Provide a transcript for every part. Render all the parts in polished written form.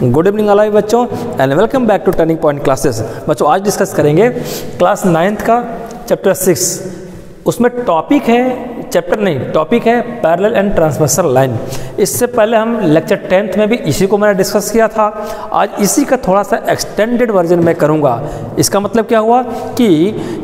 Good evening all बच्चों and welcome back to Turning Point Classes. बच्चों आज discuss करेंगे क्लास 9th का चैप्टर 6। उसमें टॉपिक है टॉपिक है पैरेलल एंड ट्रांसवर्सल लाइन। इससे पहले हम लेक्चर 10th में भी इसी को मैंने डिस्कस किया था। आज इसी का थोड़ा सा एक्सटेंडेड वर्जन में करूँगा। इसका मतलब क्या हुआ कि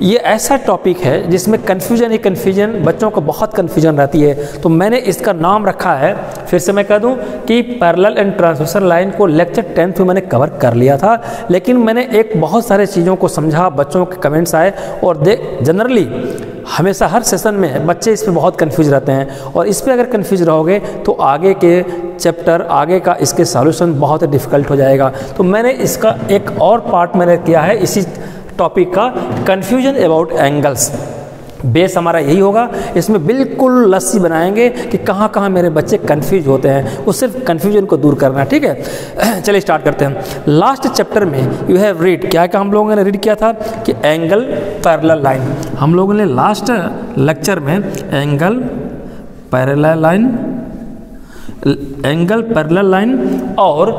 ये ऐसा टॉपिक है जिसमें कन्फ्यूजन बच्चों को बहुत कन्फ्यूजन रहती है। तो मैंने इसका नाम रखा है, फिर से मैं कह दूं कि पैरेलल एंड ट्रांसवर्सल लाइन को लेक्चर 10th में मैंने कवर कर लिया था, लेकिन मैंने एक बहुत सारे चीज़ों को समझा, बच्चों के कमेंट्स आए और जनरली हमेशा हर सेशन में बच्चे इस पे बहुत कंफ्यूज रहते हैं और इस पे अगर कंफ्यूज रहोगे तो आगे के चैप्टर, आगे का इसके सॉल्यूशन बहुत डिफ़िकल्ट हो जाएगा। तो मैंने इसका एक और पार्ट मैंने किया है इसी टॉपिक का, कन्फ्यूजन अबाउट एंगल्स। बेस हमारा यही होगा, इसमें बिल्कुल लस्सी बनाएंगे कि कहाँ कहाँ मेरे बच्चे कंफ्यूज होते हैं, वो सिर्फ कन्फ्यूजन को दूर करना है। ठीक है, चलिए स्टार्ट करते हैं। लास्ट चैप्टर में यू हैव रीड, क्या हम लोगों ने रीड किया था कि एंगल पैरेलल लाइन। हम लोगों ने लास्ट लेक्चर में एंगल पैरेलल लाइन और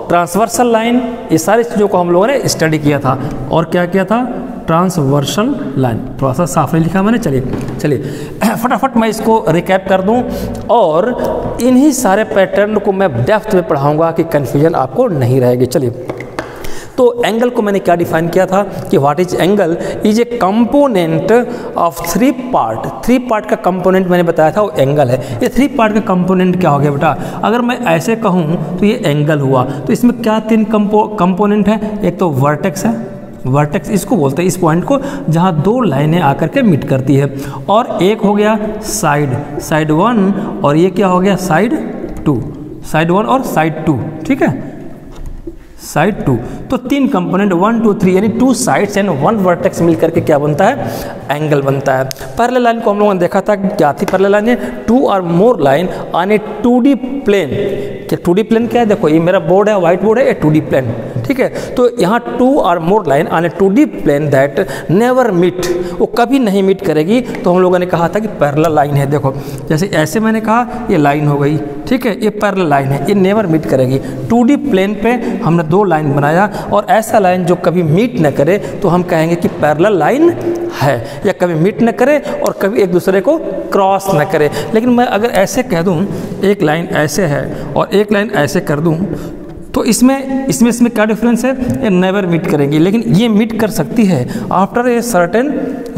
ट्रांसवर्सल लाइन, ये सारी चीज़ों को हम लोगों ने स्टडी किया था। और क्या किया था? Transversal line. थोड़ा सा साफ नहीं लिखा मैंने, चलिए फटाफट मैं इसको रिकैप कर दूं और इन्हीं सारे पैटर्न को मैं डेप्थ में पढ़ाऊंगा कि कन्फ्यूजन आपको नहीं रहेगी। चलिए, तो एंगल को मैंने क्या डिफाइन किया था कि what is angle is a component of three part का कंपोनेंट मैंने बताया था वो एंगल है। ये 3 पार्ट का कंपोनेंट क्या हो गया बेटा? अगर मैं ऐसे कहूँ तो ये एंगल हुआ। तो इसमें क्या 3 कंपोनेंट है? एक तो वर्टेक्स है, वर्टेक्स इसको बोलते हैं, इस पॉइंट को जहाँ 2 लाइनें आकर के मीट करती है। और एक हो गया साइड 1 और ये क्या हो गया? साइड 1 और साइड 2। ठीक है, साइड 2। तो 3 कंपोनेंट 1 2 3 यानी 2 साइड्स एंड 1 वर्टेक्स मिलकर के क्या बनता है? एंगल बनता है। पैरेलल लाइन को हम लोगों ने देखा था कि क्या थी पैरेलल लाइन? 2 और more line on a 2D plane. क्या 2D प्लेन क्या है? देखो ये मेरा बोर्ड है, व्हाइट बोर्ड है, ये 2D प्लेन। ठीक है, तो यहाँ 2 और more line on a 2D plane that never meet, वो कभी नहीं मीट करेगी। तो हम लोगों ने कहा था कि पैरेलल लाइन है। देखो जैसे ऐसे मैंने कहा ये लाइन हो गई, ठीक है, ये पैरेलल लाइन है, ये नेवर मीट करेगी। 2D प्लेन पे हमने 2 लाइन बनाया और ऐसा लाइन जो कभी मीट न करे तो हम कहेंगे कि पैरेलल लाइन है, या कभी मीट न करे और कभी एक दूसरे को क्रॉस न करे। लेकिन मैं अगर ऐसे कह दूं एक लाइन ऐसे है और एक लाइन ऐसे कर दूं तो इसमें क्या डिफरेंस है? ये नेवर मीट करेंगी, लेकिन ये मीट कर सकती है आफ्टर ए सर्टेन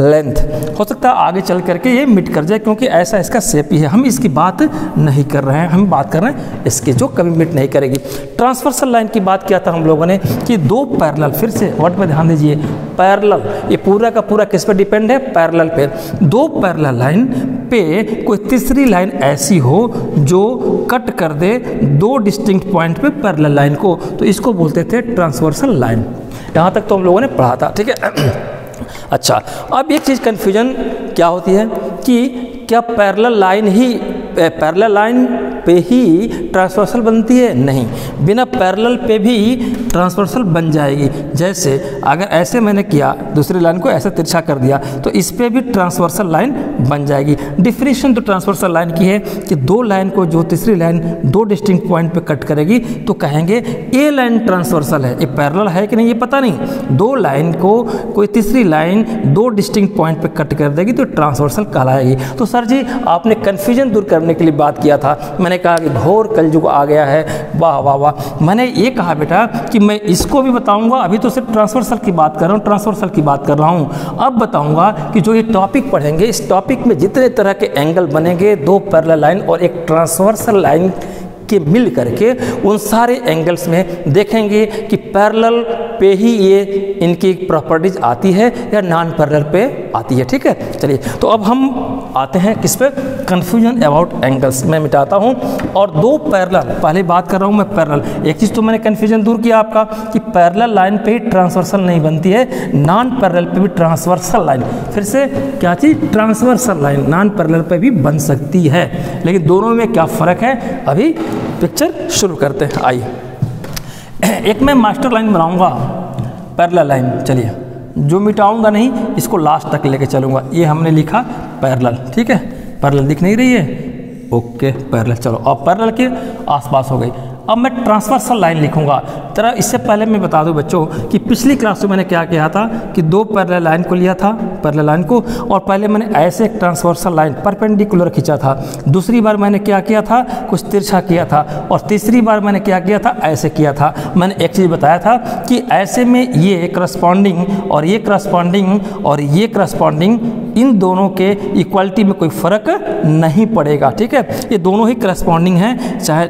लेंथ। हो सकता है आगे चल करके ये मीट कर जाए क्योंकि ऐसा इसका शेप ही है। हम इसकी बात नहीं कर रहे हैं, हम बात कर रहे हैं इसकी जो कभी मीट नहीं करेगी। ट्रांसवर्सल लाइन की बात किया था हम लोगों ने कि 2 पैरेलल, फिर से वर्ड पे ध्यान दीजिए, पैरेलल, ये पूरा का पूरा किस पे डिपेंड है? पैरेलल पे। 2 पैरेलल लाइन पे कोई तीसरी लाइन ऐसी हो जो कट कर दे 2 डिस्टिंक्ट पॉइंट पे पैरेलल लाइन को, तो इसको बोलते थे ट्रांसवर्सल लाइन। यहाँ तक तो हम लोगों ने पढ़ा था। ठीक है, अच्छा, अब एक चीज़ कन्फ्यूजन क्या होती है कि क्या पैरेलल लाइन पे ही ट्रांसवर्सल बनती है? नहीं, बिना पैरेलल पे भी ट्रांसवर्सल बन जाएगी। जैसे अगर ऐसे मैंने किया, दूसरी लाइन को ऐसे तिरछा कर दिया तो इस पे भी ट्रांसवर्सल लाइन बन जाएगी। डिफिनेशन तो ट्रांसवर्सल लाइन की है कि 2 लाइन को जो तीसरी लाइन 2 डिस्टिंक्ट पॉइंट पे कट करेगी तो कहेंगे ये लाइन ट्रांसवर्सल है। ये पैरेलल है कि नहीं ये पता नहीं, 2 लाइन को कोई तीसरी लाइन 2 डिस्टिंक्ट पॉइंट पे कट कर देगी तो ट्रांसवर्सल कहलाएगी। तो सर जी आपने कन्फ्यूजन दूर करने के लिए बात किया था, मैंने कहा कि घोर कलयुग आ गया है। वाह वाह वाह, मैंने ये कहा बेटा कि मैं इसको भी बताऊंगा, अभी तो सिर्फ ट्रांसवर्सल की बात कर रहा हूँ, अब बताऊंगा कि जो ये टॉपिक पढ़ेंगे इस टॉपिक में जितने तरह के एंगल बनेंगे 2 पैरेलल लाइन और एक ट्रांसवर्सल लाइन के मिल करके उन सारे एंगल्स में देखेंगे कि पैरेलल पे ही ये इनकी प्रॉपर्टीज आती है या नॉन पैरेलल पे आती है। ठीक है, चलिए तो अब हम आते हैं किस पे? Confusion about angles. मैं मिटाता हूँ और 2 पैरेलल, पहले बात कर रहा हूँ मैं पैरेलल। एक चीज़ तो मैंने कन्फ्यूजन दूर किया आपका कि पैरेलल लाइन पे ही ट्रांसवर्सल नहीं बनती है, नॉन पैरेलल पे भी ट्रांसवर्सल लाइन, फिर से क्या चीज़? ट्रांसवर्सल लाइन नॉन पैरेलल पे भी बन सकती है। लेकिन दोनों में क्या फ़र्क है अभी पिक्चर शुरू करते हैं। आइए, एक मैं मास्टर लाइन बनाऊंगा पैरेलल लाइन। चलिए, जो मिटाऊंगा नहीं इसको लास्ट तक लेके चलूंगा। ये हमने लिखा पैरेलल, ठीक है, पैरेलल दिख नहीं रही है? Okay, parallel. चलो अब पैरेलल के आसपास हो गई। अब मैं ट्रांसवर्सल लाइन लिखूंगा। तरह इससे पहले मैं बता दूं बच्चों कि पिछली क्लास में मैंने क्या किया था कि दो पैरेलल लाइन को लिया था, पैरेलल लाइन को, और पहले मैंने ऐसे एक ट्रांसवर्सल लाइन परपेंडिकुलर खींचा था। दूसरी बार मैंने क्या किया था, कुछ तिरछा किया था, और तीसरी बार मैंने क्या किया था, ऐसे किया था। मैंने एक चीज़ बताया था कि ऐसे में ये करस्पॉन्डिंग और ये करस्पॉन्डिंग और ये करस्पॉन्डिंग, इन दोनों के इक्वालिटी में कोई फ़र्क नहीं पड़ेगा। ठीक है, ये दोनों ही करस्पॉन्डिंग हैं, चाहे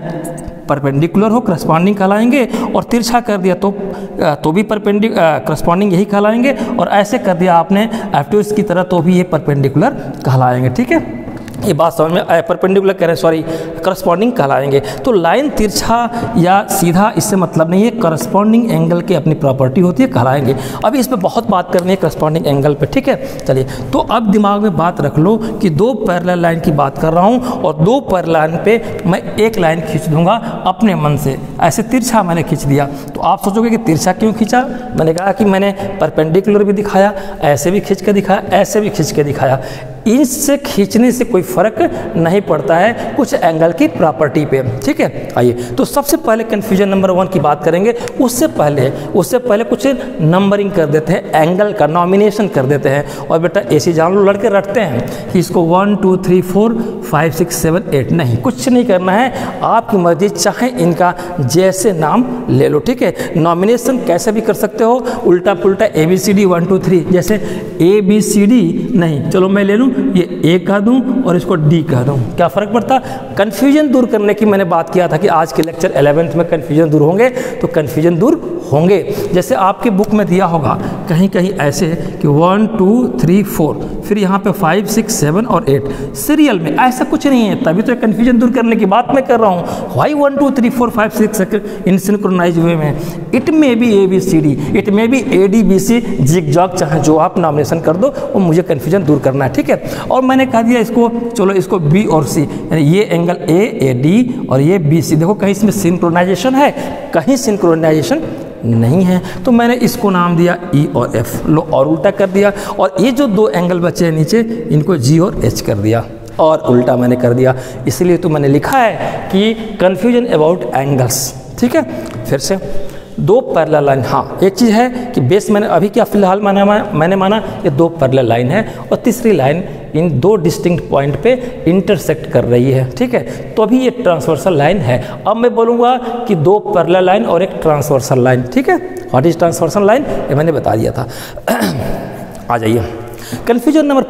परपेंडिकुलर हो करस्पॉन्डिंग कहलाएंगे, और तिरछा कर दिया तो भी करस्पॉन्डिंग यही कहलाएंगे, और ऐसे कर दिया आपने एप्टिट्यूड्स की तरह तो भी ये परपेंडिकुलर कहलाएंगे। ठीक है, ये बात समझ में, परपेंडिकुलर कह रहे हैं, सॉरी, करस्पॉन्डिंग कहलाएंगे। तो लाइन तिरछा या सीधा इससे मतलब नहीं है, करस्पॉन्डिंग एंगल की अपनी प्रॉपर्टी होती है, कहलाएंगे। अभी इस पर बहुत बात करनी है करस्पॉन्डिंग एंगल पे। ठीक है, चलिए, तो अब दिमाग में बात रख लो कि दो पैरेलल लाइन की बात कर रहा हूँ, और दो पैरेलल लाइन पे मैं एक लाइन खींच दूंगा अपने मन से। ऐसे तिरछा मैंने खींच दिया, तो आप सोचोगे कि तिरछा क्यों खींचा। मैंने कहा कि मैंने परपेंडिकुलर भी दिखाया, ऐसे भी खींच के दिखाया, ऐसे भी खींच के दिखाया। इससे खींचने से कोई फर्क नहीं पड़ता है कुछ एंगल की प्रॉपर्टी पे। ठीक है, आइए, तो सबसे पहले कन्फ्यूजन नंबर 1 की बात करेंगे। उससे पहले कुछ नंबरिंग कर देते हैं, एंगल का नॉमिनेशन कर देते हैं। और बेटा ऐसी जान लो, लड़के रटते हैं कि इसको 1 2 3 4 5 6 7 8, नहीं, कुछ नहीं करना है, आपकी मर्जी, चाहे इनका जैसे नाम ले लो। ठीक है, नॉमिनेशन कैसे भी कर सकते हो, उल्टा पुल्टा ABCD 1 2 3, जैसे ABCD नहीं, चलो मैं ले लूँ ये A कह दूँ और इसको D कह दूँ, क्या फ़र्क पड़ता। कन्फ्यूजन दूर करने की मैंने बात किया था कि आज के लेक्चर 11th में कन्फ्यूजन दूर होंगे, तो कन्फ्यूजन दूर होंगे। जैसे आपकी बुक में दिया होगा कहीं कहीं ऐसे कि 1 2 3 4, फिर यहाँ पे 5 6 7 और 8 सीरियल में, ऐसा कुछ नहीं है, तभी तो कन्फ्यूजन दूर करने की बात मैं कर रहा हूँ। वाई 1 2 3 4 5 6 इन सिंक्रोनाइज वे में, it may be ABCD, it may be ADBC, zigzag, चाहे जो आप नॉमिनेशन कर दो, वो मुझे कन्फ्यूजन दूर करना है। ठीक है, और मैंने कहा दिया इसको, चलो इसको B और C, यानी ये एंगल AD और ये BC, देखो कहीं इसमें सिंक्रोनाइजेशन है, कहीं सिंक्रोनाइजेशन नहीं है, तो मैंने इसको नाम दिया E और F। लो, और उल्टा कर दिया, और ये जो दो एंगल बचे हैं नीचे, इनको G और H कर दिया, और उल्टा मैंने कर दिया। इसलिए तो मैंने लिखा है कि कन्फ्यूजन अबाउट एंगल्स। ठीक है, फिर से दो पैरेलल लाइन, हाँ एक चीज़ है कि बेस मैंने अभी क्या फिलहाल मैंने माना ये दो पैरेलल लाइन है, और तीसरी लाइन इन दो डिस्टिंक्ट पॉइंट पे इंटरसेक्ट कर रही है। ठीक है, तो अभी ये ट्रांसवर्सल लाइन है। अब मैं बोलूँगा कि दो पैरेलल लाइन और एक ट्रांसवर्सल लाइन। ठीक है, व्हाट इज ट्रांसवर्सल लाइन, ये मैंने बता दिया था। आ जाइए, कन्फ्यूजन नंबर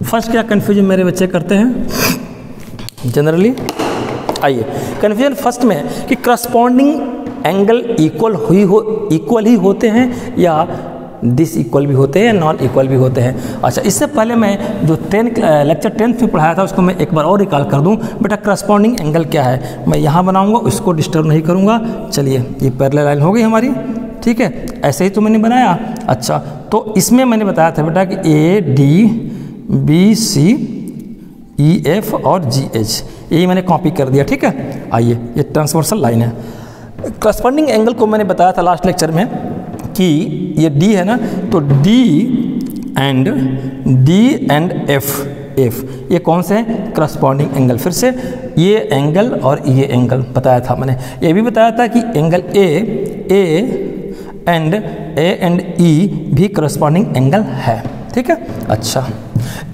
फर्स्ट क्या कन्फ्यूजन मेरे बच्चे करते हैं जनरली। आइए, कन्फ्यूजन फर्स्ट में कि करस्पॉन्डिंग एंगल इक्वल ही होते हैं या डिसइक्वल भी होते हैं या नॉन इक्वल भी होते हैं। अच्छा, इससे पहले मैं जो लेक्चर 10th में पढ़ाया था उसको मैं एक बार और रिकॉल कर दूं। बेटा करस्पॉन्डिंग एंगल क्या है, मैं यहाँ बनाऊंगा, इसको डिस्टर्ब नहीं करूँगा। चलिए, ये पैरेलल लाइन हो गई हमारी। ठीक है, ऐसे ही तो मैंने बनाया। अच्छा, तो इसमें मैंने बताया था बेटा कि ADBC EF और GH, यही मैंने कॉपी कर दिया। ठीक है, आइए, ये ट्रांसवर्सल लाइन है। करस्पॉन्डिंग एंगल को मैंने बताया था लास्ट लेक्चर में कि ये D है ना, तो D एंड F ये कौन से हैं, करस्पॉन्डिंग एंगल। फिर से ये एंगल और ये एंगल बताया था मैंने। ये भी बताया था कि एंगल A एंड E भी करस्पॉन्डिंग एंगल है। ठीक है, अच्छा,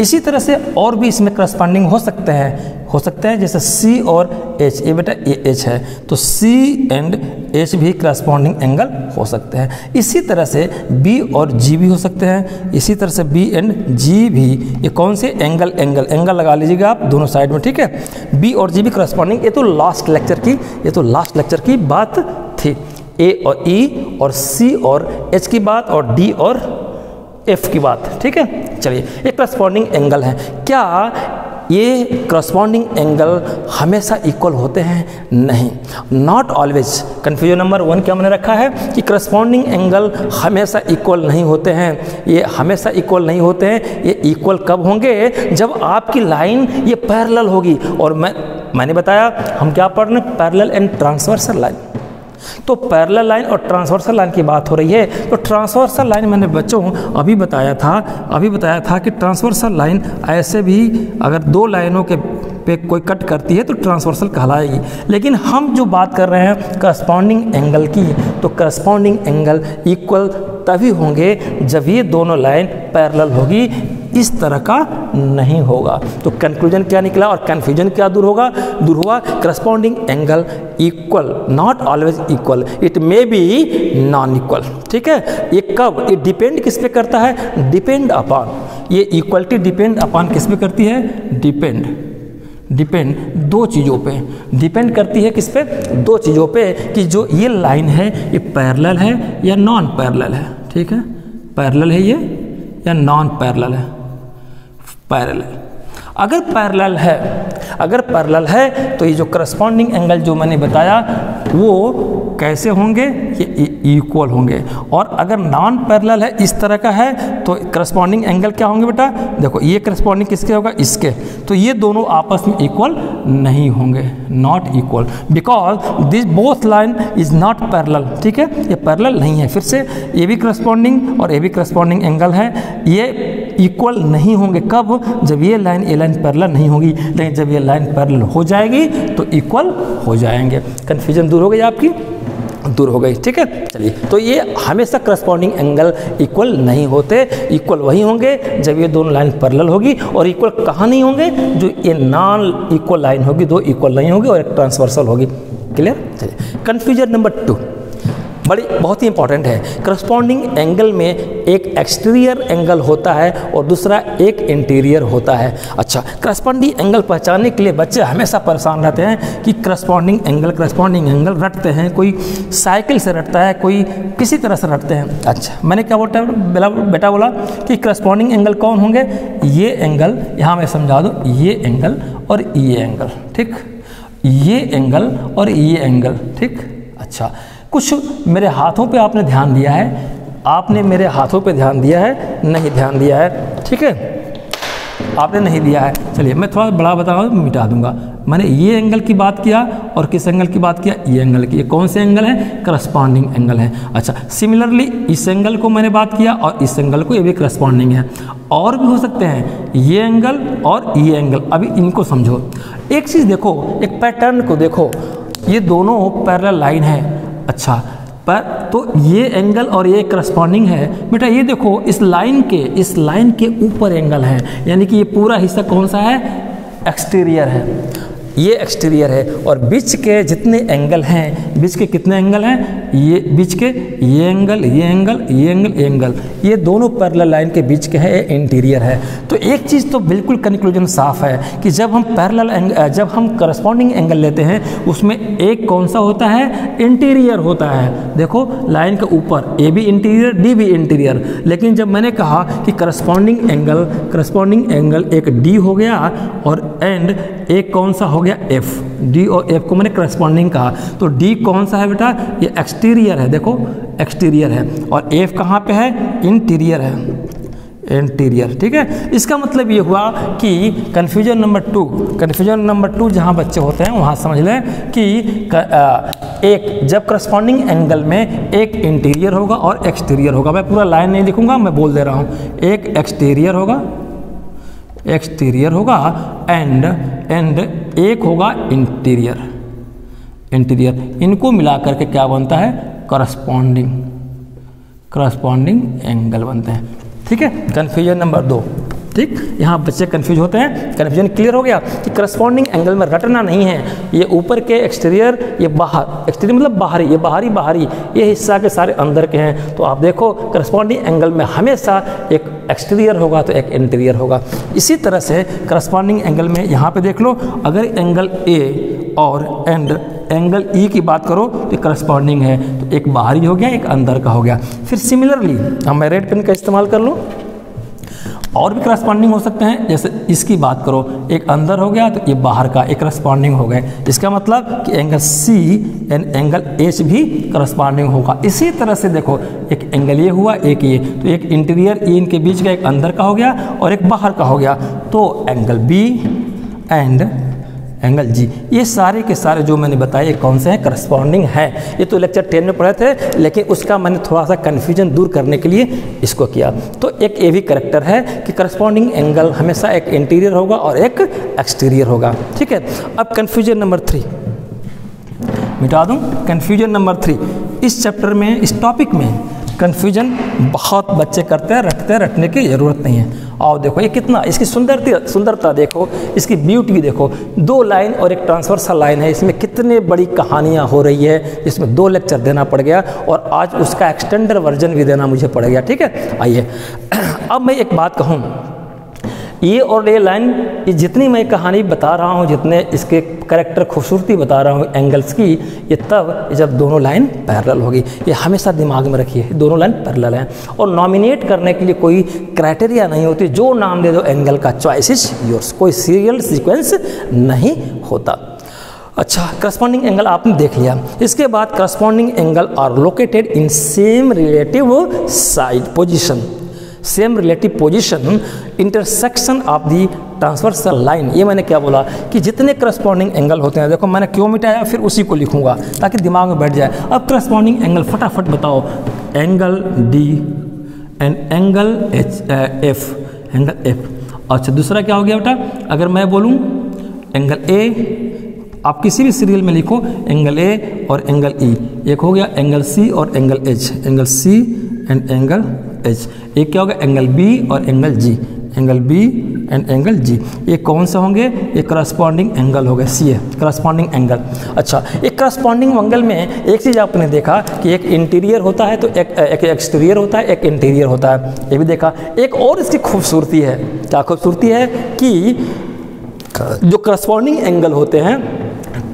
इसी तरह से और भी इसमें करस्पॉन्डिंग हो सकते हैं जैसे C और H, ये बेटा ये H है, तो C एंड H भी करस्पॉन्डिंग एंगल हो सकते हैं। इसी तरह से B और G भी हो सकते हैं, इसी तरह से B एंड G भी, ये कौन से एंगल लगा लीजिएगा आप दोनों साइड में। ठीक है, B और G भी करस्पॉन्डिंग। ये तो लास्ट लेक्चर की बात थी, A और E और C और H की बात, और D और F की बात। ठीक है, चलिए, ये करस्पॉन्डिंग एंगल है। क्या ये करस्पॉन्डिंग एंगल हमेशा इक्वल होते हैं? नहीं, नॉट ऑलवेज। कन्फ्यूजन नंबर 1 क्या मैंने रखा है कि करस्पॉन्डिंग एंगल हमेशा इक्वल नहीं होते हैं। ये हमेशा इक्वल नहीं होते हैं। ये इक्वल कब होंगे, जब आपकी लाइन ये पैरेलल होगी। और मैंने बताया हम क्या पढ़ रहे हैं, पैरेलल एंड ट्रांसवर्सल लाइन। तो पैरेलल लाइन और ट्रांसवर्सल लाइन की बात हो रही है। तो ट्रांसवर्सल लाइन मैंने बच्चों अभी बताया था कि ट्रांसवर्सल लाइन ऐसे भी अगर दो लाइनों के पे कोई कट करती है तो ट्रांसवर्सल कहलाएगी। लेकिन हम जो बात कर रहे हैं करस्पॉन्डिंग एंगल की, तो करस्पॉन्डिंग एंगल इक्वल तभी होंगे जब ये दोनों लाइन पैरेलल होगी, इस तरह का नहीं होगा। तो कंक्लूजन क्या निकला और कन्फ्यूजन क्या दूर हुआ। Corresponding angle equal, not always equal, it may be non equal. ठीक है, ये कब, ये डिपेंड किस पे करता है, डिपेंड अपॉन, ये इक्वलिटी डिपेंड अपॉन किस पे करती है, डिपेंड दो चीज़ों पे डिपेंड करती है, किस पे, दो चीज़ों पे, कि जो ये लाइन है ये पैरेलल है या नॉन पैरेलल है। ठीक है, पैरेलल है ये या नॉन पैरेलल है, पैरेलल। अगर पैरेलल है तो ये जो करस्पॉन्डिंग एंगल जो मैंने बताया वो कैसे होंगे, ये इक्वल होंगे। और अगर नॉन पैरेलल है, इस तरह का है, तो करस्पॉन्डिंग एंगल क्या होंगे बेटा, देखो ये करस्पॉन्डिंग किसके होगा, इसके, तो ये दोनों आपस में इक्वल नहीं होंगे, not equal, because this both line is not parallel. ठीक है, ये पैरेलल नहीं है। फिर से ये भी करस्पॉन्डिंग और ये भी करस्पॉन्डिंग एंगल है, ये इक्वल नहीं होंगे कब, जब ये लाइन पैरेलल नहीं होगी। लेकिन जब ये लाइन पैरेलल हो जाएगी तो इक्वल हो जाएंगे। कन्फ्यूजन दूर हो गई आपकी, दूर हो गई। ठीक है, चलिए, तो ये हमेशा करस्पॉन्डिंग एंगल इक्वल नहीं होते, इक्वल वही होंगे जब ये दोनों लाइन पैरेलल होगी। और इक्वल कहाँ नहीं होंगे, जो ये नॉन इक्वल लाइन होगी, दो इक्वल नहीं होगी और एक ट्रांसवर्सल होगी। क्लियर, चलिए। कन्फ्यूजन नंबर 2 बहुत ही इंपॉर्टेंट है। करस्पॉन्डिंग एंगल में एक एक्सटीरियर एंगल होता है और दूसरा एक इंटीरियर होता है। अच्छा, करस्पॉन्डिंग एंगल पहचानने के लिए बच्चे हमेशा परेशान रहते हैं कि करस्पॉन्डिंग एंगल रटते हैं, कोई साइकिल से रटता है, कोई किसी तरह से रटते हैं। अच्छा, मैंने क्या बेटा बोला कि करस्पॉन्डिंग एंगल कौन होंगे, ये एंगल, यहाँ मैं समझा दूँ, ये एंगल और ये एंगल। ठीक, ये एंगल और ये एंगल। ठीक, अच्छा, कुछ मेरे हाथों पे आपने ध्यान दिया है, आपने मेरे हाथों पे ध्यान दिया है, नहीं ध्यान दिया है। ठीक है, आपने नहीं दिया है। चलिए, मैं थोड़ा बड़ा बताऊंगा, मिटा दूंगा। मैंने ये एंगल की बात किया और किस एंगल की बात किया, ये एंगल की। ये कौन से एंगल है, करस्पॉन्डिंग एंगल है। अच्छा, सिमिलरली इस एंगल को मैंने बात किया और इस एंगल को, ये भी करस्पॉन्डिंग है। और भी हो सकते हैं, ये एंगल और ये एंगल। अभी इनको समझो, एक चीज़ देखो, एक पैटर्न को देखो, ये दोनों पैरेलल लाइन है। अच्छा, पर तो ये एंगल और ये करस्पॉन्डिंग है बेटा। ये देखो, इस लाइन के ऊपर एंगल है, यानी कि ये पूरा हिस्सा कौन सा है, एक्सटीरियर है, ये एक्सटीरियर है। और बीच के जितने एंगल हैं, बीच के कितने एंगल हैं, ये बीच के ये एंगल, ये एंगल, ये एंगल, ये एंगल, ये दोनों पैरेलल लाइन के बीच के हैं, ये इंटीरियर है। तो एक चीज़ तो बिल्कुल कंक्लूजन साफ है कि जब हम करस्पॉन्डिंग एंगल लेते हैं, उसमें एक कौन सा होता है, इंटीरियर होता है। देखो, लाइन के ऊपर ए भी इंटीरियर, डी भी इंटीरियर। लेकिन जब मैंने कहा कि करस्पॉन्डिंग एंगल एक डी हो गया और एंड एक कौन सा हो गया, एफ। डी और एफ को मैंने करस्पॉन्डिंग कहा, तो डी कौन सा है बेटा, ये एक्सटीरियर है। देखो, एक्सटीरियर है। और एफ कहाँ पे है, इंटीरियर है, इंटीरियर। ठीक है, इसका मतलब ये हुआ कि कन्फ्यूजन नंबर 2 जहाँ बच्चे होते हैं वहाँ समझ लें कि एक जब करस्पॉन्डिंग एंगल में एक इंटीरियर होगा और एक्सटीरियर होगा। मैं पूरा लाइन नहीं लिखूंगा, मैं बोल दे रहा हूँ, एक एक्सटीरियर होगा एंड एक होगा इंटीरियर। इनको मिलाकर के क्या बनता है, करस्पॉन्डिंग एंगल बनते हैं। ठीक है, कन्फ्यूजन नंबर 2। ठीक, यहाँ बच्चे कंफ्यूज होते हैं। कन्फ्यूजन क्लियर हो गया कि करस्पॉन्डिंग एंगल में रटना नहीं है, ये ऊपर के एक्सटीरियर, ये बाहर, एक्सटीरियर मतलब बाहरी, ये बाहरी, ये हिस्सा के सारे अंदर के हैं। तो आप देखो, करस्पॉन्डिंग एंगल में हमेशा एक एक्सटीरियर होगा तो एक इंटीरियर होगा। इसी तरह से करस्पॉन्डिंग एंगल में यहाँ पे देख लो, अगर एंगल ए और एंगल ई की बात करो तो करस्पॉन्डिंग है, तो एक बाहरी हो गया, एक अंदर का हो गया। फिर सिमिलरली मैं रेड पेन का इस्तेमाल कर लूँ, और भी करस्पॉन्डिंग हो सकते हैं। जैसे इसकी बात करो, एक अंदर हो गया तो ये बाहर का, एक करस्पॉन्डिंग हो गए। इसका मतलब कि angle C and angle H भी करस्पॉन्डिंग होगा। इसी तरह से देखो, एक एंगल ये हुआ, एक ये, तो एक इंटीरियर ई इनके बीच का, एक अंदर का हो गया और एक बाहर का हो गया। तो angle B and angle G. ये सारे के सारे जो मैंने बताए कौन से हैं, करस्पॉन्डिंग हैं। ये तो लेक्चर 10 में पढ़े थे, लेकिन उसका मैंने थोड़ा सा कन्फ्यूजन दूर करने के लिए इसको किया। तो एक ये भी करेक्टर है कि करस्पॉन्डिंग एंगल हमेशा एक इंटीरियर होगा और एक एक्सटीरियर होगा, ठीक है। अब कन्फ्यूजन नंबर 3 मिटा दूं। कन्फ्यूजन नंबर 3, इस चैप्टर में, इस टॉपिक में कन्फ्यूजन बहुत बच्चे करते हैं, रटने की ज़रूरत नहीं है। आओ देखो ये कितना, इसकी सुंदरता देखो, इसकी ब्यूटी देखो। 2 लाइन और एक ट्रांसवर्सल लाइन है, इसमें कितने बड़ी कहानियाँ हो रही है, जिसमें 2 लेक्चर देना पड़ गया और आज उसका एक्सटेंडेड वर्जन भी देना मुझे पड़ गया, ठीक है। आइए अब मैं एक बात कहूँ, ये और ये लाइन, ये जितनी मैं कहानी बता रहा हूँ, जितने इसके करेक्टर खूबसूरती बता रहा हूँ एंगल्स की, ये तब जब दोनों लाइन पैरेलल होगी। ये हमेशा दिमाग में रखिए, दोनों लाइन पैरेलल हैं। और नॉमिनेट करने के लिए कोई क्राइटेरिया नहीं होती, जो नाम दे दो एंगल का, चॉइस इज योर्स, कोई सीरियल सीक्वेंस नहीं होता। अच्छा, करस्पॉन्डिंग एंगल आपने देख लिया। इसके बाद corresponding angle are located in same relative side position, same relative position, intersection of the transversal line. ये मैंने क्या बोला कि जितने करस्पॉन्डिंग एंगल होते हैं, देखो मैंने क्यों मिटाया, फिर उसी को लिखूंगा ताकि दिमाग में बैठ जाए। अब करस्पॉन्डिंग एंगल फटाफट बताओ, angle D and angle F, angle F. अच्छा, दूसरा क्या हो गया बेटा, अगर मैं बोलूँ एंगल ए, आप किसी भी सीरियल में लिखो एंगल ए और एंगल ई। एक हो गया एंगल सी और angle H, angle C and angle H. एक क्या होगा, एंगल बी और angle G, angle B and angle G. ये कौन से होंगे, ये करस्पॉन्डिंग एंगल हो गए, सी है करस्पॉन्डिंग एंगल। अच्छा, एक करस्पॉन्डिंग एंगल में एक चीज़ आपने देखा कि एक इंटीरियर होता है तो एक एक्सटीरियर होता है, एक इंटीरियर होता है, ये भी देखा। एक और इसकी खूबसूरती है, क्या खूबसूरती है कि जो करस्पॉन्डिंग एंगल होते हैं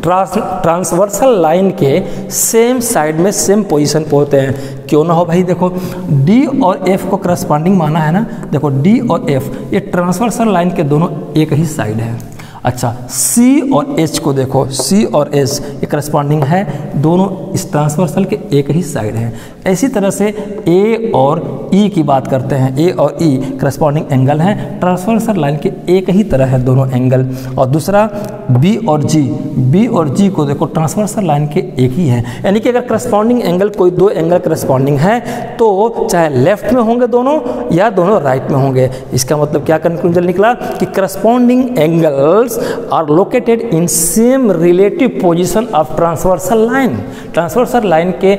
ट्रांसवर्सल लाइन के सेम साइड में सेम पोजीशन पे होते हैं। क्यों ना हो भाई, देखो डी और एफ को करस्पॉन्डिंग माना है ना, देखो डी और एफ ये ट्रांसवर्सल लाइन के दोनों एक ही साइड है। अच्छा, सी और एच को देखो, सी और एच ये करस्पॉन्डिंग है, दोनों इस ट्रांसवर्सल के एक ही साइड है। इसी तरह से ए और ई की बात करते हैं, ए और ई करस्पॉन्डिंग एंगल हैं, ट्रांसवर्सल लाइन के एक ही तरह है दोनों एंगल। और दूसरा बी और जी, बी और जी को देखो ट्रांसवर्सल लाइन के एक ही है। यानी कि अगर करस्पॉन्डिंग एंगल कोई 2 एंगल करस्पॉन्डिंग है तो चाहे लेफ्ट में होंगे दोनों या दोनों राइट में होंगे। इसका मतलब क्या कंक्लूजन निकला कि corresponding angles are located in same relative position of transversal line। Transversal line के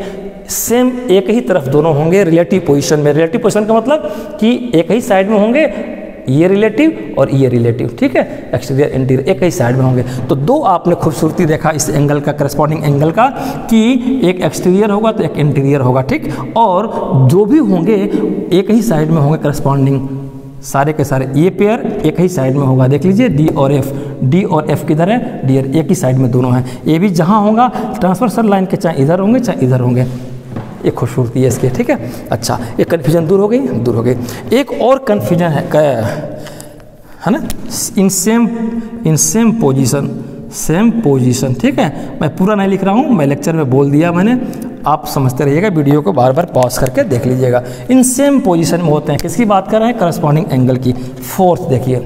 सेम एक ही तरफ दोनों होंगे रिलेटिव पोजीशन में। रिलेटिव पोजीशन का मतलब कि एक ही साइड में होंगे, ये रिलेटिव और ये रिलेटिव, ठीक है, एक्सटीरियर इंटीरियर एक ही साइड में होंगे। तो 2 आपने खूबसूरती देखा इस एंगल का, करस्पॉन्डिंग एंगल का, कि एक एक्सटीरियर होगा तो एक इंटीरियर होगा, ठीक। और जो भी होंगे एक ही साइड में होंगे करस्पॉन्डिंग, सारे के सारे ये पेयर एक ही साइड में होगा। देख लीजिए डी और एफ, डी और एफ किधर है, डी और एक ही साइड में दोनों हैं। ये भी जहाँ होगा ट्रांसवर्सल लाइन के, चाहे इधर होंगे चाहे इधर होंगे। ये खूबसूरती है इसकी, ठीक है। अच्छा, ये कन्फ्यूजन दूर हो गई, दूर हो गई। एक और कन्फ्यूजन है ना, in same position, same position, ठीक है। मैं पूरा नहीं लिख रहा हूँ, मैं लेक्चर में बोल दिया मैंने, आप समझते रहिएगा, वीडियो को बार बार पॉज करके देख लीजिएगा। इन सेम पोजीशन में होते हैं, किसकी बात कर रहे हैं, करस्पॉन्डिंग एंगल की। फोर्थ देखिए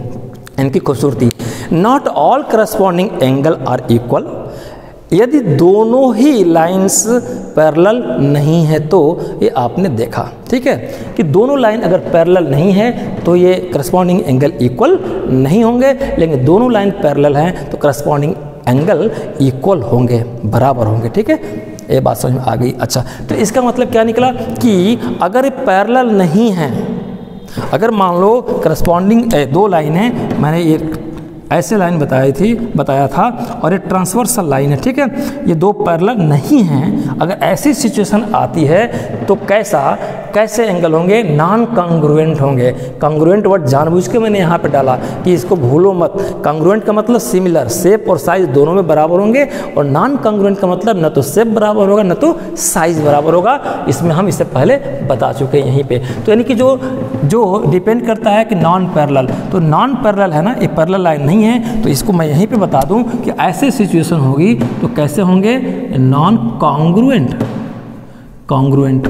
इनकी खूबसूरती, not all corresponding angle are equal. यदि दोनों ही लाइंस पैरेलल नहीं है तो ये आपने देखा, ठीक है, कि दोनों लाइन अगर पैरेलल नहीं है तो ये करस्पॉन्डिंग एंगल इक्वल नहीं होंगे, लेकिन दोनों लाइन पैरेलल हैं तो करस्पॉन्डिंग एंगल इक्वल होंगे, बराबर होंगे, ठीक है। ये बात समझ में आ गई। अच्छा, तो इसका मतलब क्या निकला कि अगर ये पैरेलल नहीं है, अगर मान लो करस्पॉन्डिंग 2 लाइन है, मैंने ये ऐसे लाइन बताया था और ये ट्रांसवर्सल लाइन है, ठीक है, ये 2 पैरेलल नहीं हैं। अगर ऐसी सिचुएशन आती है तो कैसे एंगल होंगे, नॉन कॉन्ग्रुएंट होंगे। कॉन्ग्रुएंट वर्ड जानबूझ के मैंने यहाँ पे डाला कि इसको भूलो मत। कॉन्ग्रुएंट का मतलब सिमिलर, शेप और साइज दोनों में बराबर होंगे, और नॉन कॉन्ग्रुएंट का मतलब न तो शेप बराबर होगा न तो साइज बराबर होगा। इसमें हम इससे पहले बता चुके हैं यहीं पे। तो यानी कि जो डिपेंड करता है कि नॉन पैरेलल, तो नॉन पैरेलल है ना, ये पैरेलल लाइन नहीं है, तो इसको मैं यहीं पे बता दूं कि ऐसे सिचुएशन होगी तो कैसे होंगे, नॉन कॉन्ग्रुएंट, कॉन्ग्रुएंट,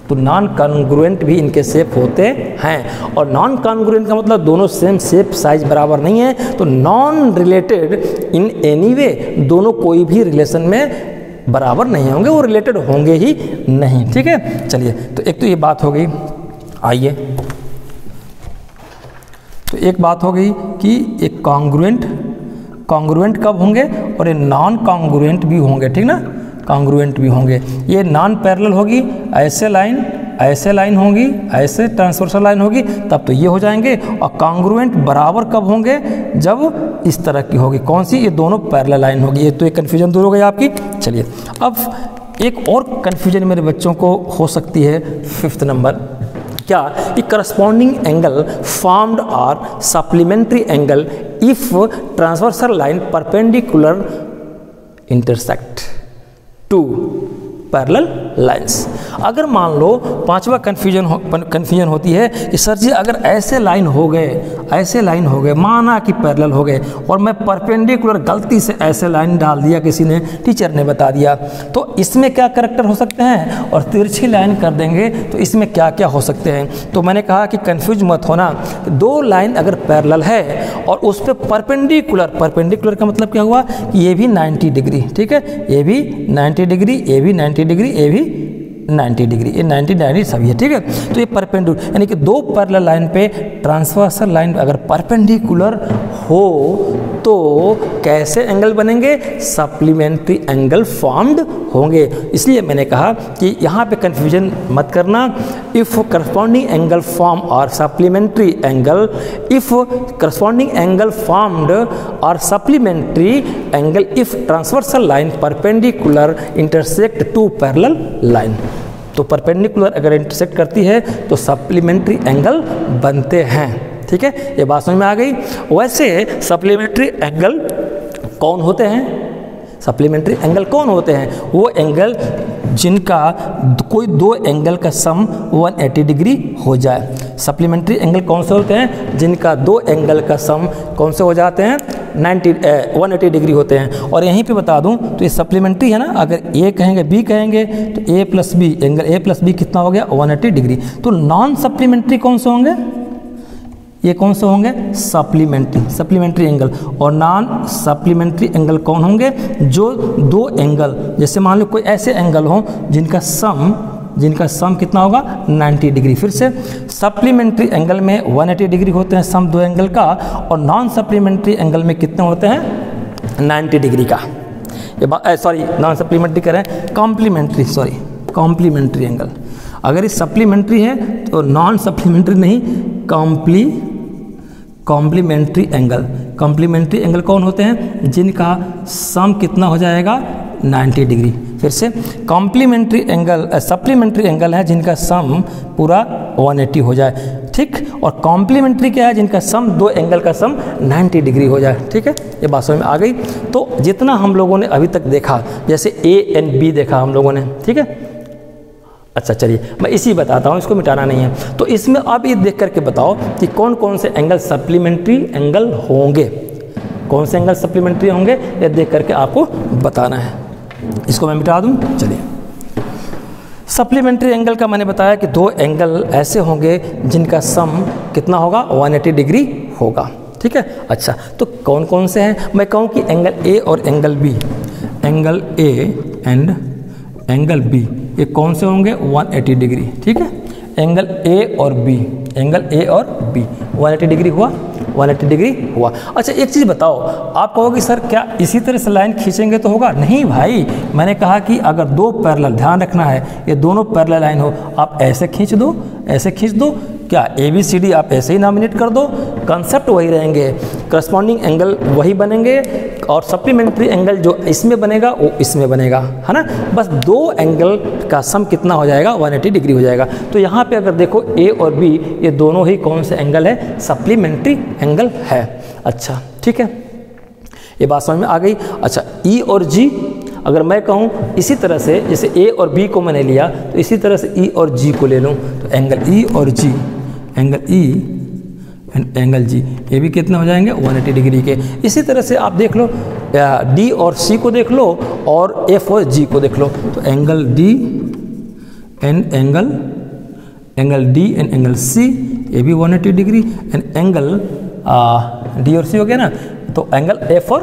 तो नॉन कॉन्ग्रुएंट भी इनके शेप होते हैं। और नॉन कॉन्ग्रुएंट का मतलब दोनों सेम शेप साइज बराबर नहीं है, तो non related in any way, दोनों कोई भी रिलेशन में बराबर नहीं होंगे, वो रिलेटेड होंगे ही नहीं। ठीक है, चलिए, तो एक तो ये बात हो गई। आइए, तो एक बात हो गई कि एक कॉन्ग्रुएंट कब होंगे और ये नॉन कॉन्ग्रुएंट भी होंगे, ठीक ना, कॉन्ग्रुएंट भी होंगे। ये नॉन पैरेलल होगी, ऐसे लाइन होगी, ऐसे ट्रांसवर्सल लाइन होगी, तब तो ये हो जाएंगे। और कॉन्ग्रुएंट बराबर कब होंगे, जब इस तरह की होगी। कौन सी, ये दोनों पैरेलल लाइन होगी। ये तो एक कन्फ्यूजन दूर हो गई आपकी। चलिए, अब एक और कन्फ्यूजन मेरे बच्चों को हो सकती है, 5th नंबर, क्या कि corresponding angle formed are supplementary angle if transversal line perpendicular intersect to parallel lines. अगर मान लो 5वां कन्फ्यूजन होती है कि सर जी अगर ऐसे लाइन हो गए, माना कि पैरेलल हो गए, और मैं परपेंडिकुलर गलती से ऐसे लाइन डाल दिया, किसी ने, टीचर ने बता दिया, तो इसमें क्या करैक्टर हो सकते हैं, और तिरछी लाइन कर देंगे तो इसमें क्या क्या हो सकते हैं। तो मैंने कहा कि कंफ्यूज मत होना, 2 लाइन अगर पैरेलल है और उस पर परपेंडिकुलर का मतलब क्या हुआ कि ये भी 90 डिग्री, ठीक है, ये भी 90 डिग्री, ये भी 90 डिग्री, ये भी 90 डिग्री, ये 90 सभी है, ठीक है। तो ये परपेंडिकुलर, यानी कि 2 पैरेलल लाइन पे ट्रांसवर्सल लाइन अगर परपेंडिकुलर हो तो कैसे एंगल बनेंगे, सप्लीमेंट्री एंगल फॉर्म्ड होंगे। इसलिए मैंने कहा कि यहाँ पे कंफ्यूजन मत करना। इफ करस्पॉन्डिंग एंगल फॉर्म और supplementary angle, if corresponding angle formed और supplementary angle if transversal line perpendicular intersect 2 parallel line. तो परपेंडिकुलर अगर इंटरसेक्ट करती है तो सप्लीमेंट्री एंगल बनते हैं, ठीक है, ये बात समझ में आ गई। वैसे सप्लीमेंट्री एंगल कौन होते हैं, सप्लीमेंट्री एंगल कौन होते हैं, वो एंगल जिनका कोई 2 एंगल का सम 180 डिग्री हो जाए। सप्लीमेंट्री एंगल कौन से होते हैं, जिनका 2 एंगल का सम कौन से हो जाते हैं, 180 डिग्री होते हैं। और यहीं पे बता दूं तो ये सप्लीमेंट्री है ना, अगर ए कहेंगे बी कहेंगे तो A plus B, angle A plus B कितना हो गया, 180 डिग्री। तो नॉन सप्लीमेंट्री कौन से होंगे, ये कौन से होंगे, सप्लीमेंट्री एंगल। और नॉन सप्लीमेंट्री एंगल कौन होंगे, जो 2 एंगल, जैसे मान लो कोई ऐसे एंगल हो जिनका सम कितना होगा, 90 डिग्री। फिर से सप्लीमेंट्री एंगल में 180 डिग्री होते हैं सम 2 एंगल का, और नॉन सप्लीमेंट्री एंगल में कितने होते हैं, 90 डिग्री का। ये सॉरी, नॉन सप्लीमेंट्री करें, कॉम्प्लीमेंट्री एंगल। अगर ये सप्लीमेंट्री है तो नॉन सप्लीमेंट्री नहीं, कॉम्प्लीमेंट्री एंगल कौन होते हैं, जिनका सम कितना हो जाएगा, 90 डिग्री। फिर से सप्लीमेंट्री एंगल है जिनका सम पूरा 180 हो जाए, ठीक। और कॉम्प्लीमेंट्री क्या है, जिनका सम 2 एंगल का सम 90 डिग्री हो जाए, ठीक है, ये बात समझ में आ गई। तो जितना हम लोगों ने अभी तक देखा, जैसे ए एंड बी देखा हम लोगों ने, ठीक है। अच्छा चलिए, मैं इसी बताता हूँ, इसको मिटाना नहीं है। तो इसमें आप ये देख करके बताओ कि कौन कौन से एंगल सप्लीमेंट्री एंगल होंगे, कौन से एंगल सप्लीमेंट्री होंगे, ये देख करके आपको बताना है। इसको मैं मिटा दूँ, चलिए। सप्लीमेंट्री एंगल का मैंने बताया कि 2 एंगल ऐसे होंगे जिनका सम कितना होगा, 180 डिग्री होगा, ठीक है। अच्छा, तो कौन कौन से हैं, मैं कहूँ कि एंगल ए और angle B, angle A and angle B, ये कौन से होंगे, 180 डिग्री, ठीक है। एंगल ए और बी 180 डिग्री हुआ, 180 डिग्री हुआ। अच्छा एक चीज़ बताओ, आप कहोगे सर क्या इसी तरह से लाइन खींचेंगे तो होगा, नहीं भाई, मैंने कहा कि अगर 2 पैरेलल, ध्यान रखना है, ये दोनों पैरेलल लाइन हो, आप ऐसे खींच दो, ऐसे खींच दो, क्या ABCD आप ऐसे ही नॉमिनेट कर दो, कंसेप्ट वही रहेंगे, करस्पॉन्डिंग एंगल वही बनेंगे, और सप्लीमेंट्री एंगल जो इसमें बनेगा वो इसमें बनेगा, है ना। बस 2 एंगल का सम कितना हो जाएगा, 180 डिग्री हो जाएगा। तो यहाँ पे अगर देखो A और B ये दोनों ही कौन से एंगल है, सप्लीमेंट्री एंगल है। अच्छा ठीक है, ये बात समझ में आ गई। अच्छा E और G, अगर मैं कहूँ इसी तरह से, जैसे A और B को मैंने लिया तो इसी तरह से E और G को ले लूँ, तो एंगल E और G, angle E and angle G, ये भी कितने हो जाएंगे, 180 डिग्री के। इसी तरह से आप देख लो D और C को देख लो और F और G को देख लो, तो angle D and angle angle D and angle C, ये भी 180 डिग्री, एंड एंगल डी और सी हो गया ना, तो एंगल एफ और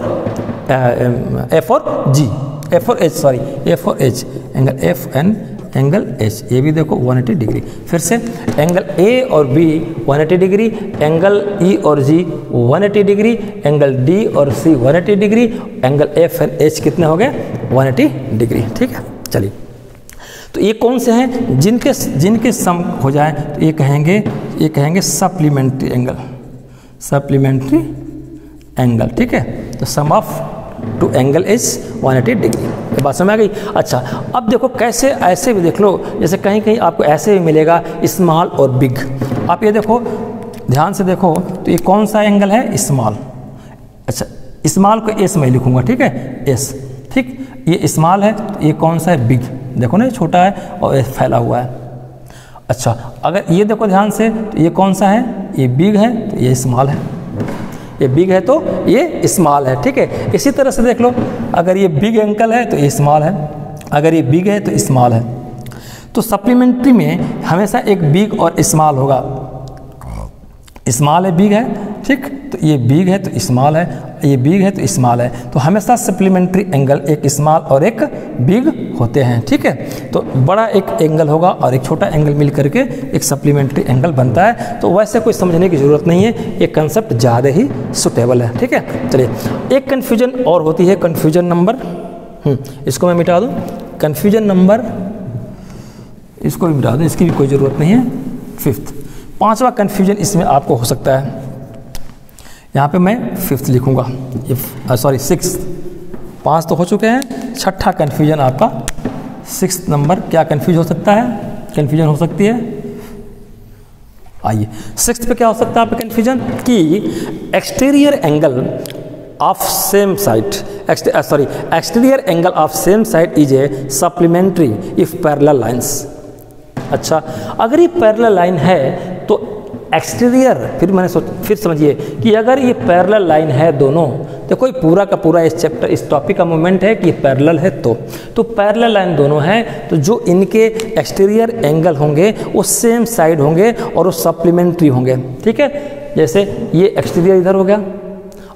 जी, एफ और एच, सॉरी एफ और H, angle F and angle H, ये भी देखो 180 डिग्री। फिर से एंगल ए और बी 180 डिग्री, एंगल ई और जी 180 डिग्री, एंगल डी और सी 180 degree, angle F and H कितने हो गए 180 डिग्री। ठीक है, चलिए तो ये कौन से हैं जिनके सम हो जाए तो ये कहेंगे सप्लीमेंट्री एंगल, सप्लीमेंट्री एंगल। ठीक है, तो sum of two angle is 180 degree. ये बात समझ आ गई। अच्छा, अब देखो कैसे, ऐसे भी देख लो, जैसे कहीं कहीं आपको ऐसे भी मिलेगा स्मॉल और बिग। आप ये देखो, ध्यान से देखो, तो ये कौन सा एंगल है, स्मॉल। अच्छा, स्मॉल को एस में लिखूंगा, ठीक है, एस। ठीक, ये स्मॉल है, ये कौन सा है, बिग। देखो ना, ये छोटा है और फैला हुआ है। अच्छा, अगर ये देखो ध्यान से, तो ये कौन सा है, ये बिग है, तो ये स्मॉल है। ये बिग है तो ये स्मॉल है। ठीक है, इसी तरह से देख लो, अगर ये बिग एंगल है तो ये स्मॉल है, अगर ये बिग है तो स्मॉल है। तो सप्लीमेंट्री में हमेशा एक बिग और स्मॉल होगा। स्मॉल है, बिग है, ठीक, तो ये बिग है तो स्मॉल है, ये बिग है तो स्मॉल है। तो हमेशा सप्लीमेंट्री एंगल एक स्मॉल और एक बिग होते हैं। ठीक है, तो बड़ा एक एंगल होगा और एक छोटा एंगल मिल करके एक सप्लीमेंट्री एंगल बनता है। तो वैसे कोई समझने की ज़रूरत नहीं है, ये कंसेप्ट ज़्यादा ही सुटेबल है। ठीक है, चलिए एक कन्फ्यूजन और होती है, कन्फ्यूजन नंबर, इसको मैं मिटा दूँ, कन्फ्यूजन नंबर, इसको भी मिटा दूँ, इसकी भी कोई ज़रूरत नहीं है। फिफ्थ, पांचवा कन्फ्यूजन इसमें आपको हो सकता है, यहाँ पे मैं फिफ्थ लिखूँगा, सॉरी सिक्स, पांच तो हो चुके हैं, छठा कन्फ्यूजन आपका सिक्स नंबर क्या कन्फ्यूज हो सकता है, कन्फ्यूजन हो सकती है। आइए सिक्स पे क्या हो सकता है आपका कन्फ्यूजन, कि exterior angle of same side, exterior angle of same side is a supplementary if parallel lines. अच्छा, अगर ये पैरेलल लाइन है तो एक्सटीरियर, फिर समझिए कि अगर ये पैरेलल लाइन है दोनों, तो कोई पूरा का पूरा इस चैप्टर, इस टॉपिक का मोमेंट है कि पैरेलल है, तो पैरेलल लाइन दोनों हैं, तो जो इनके एक्सटीरियर एंगल होंगे वो सेम साइड होंगे और वो सप्लीमेंट्री होंगे। ठीक है, जैसे ये एक्सटीरियर इधर हो गया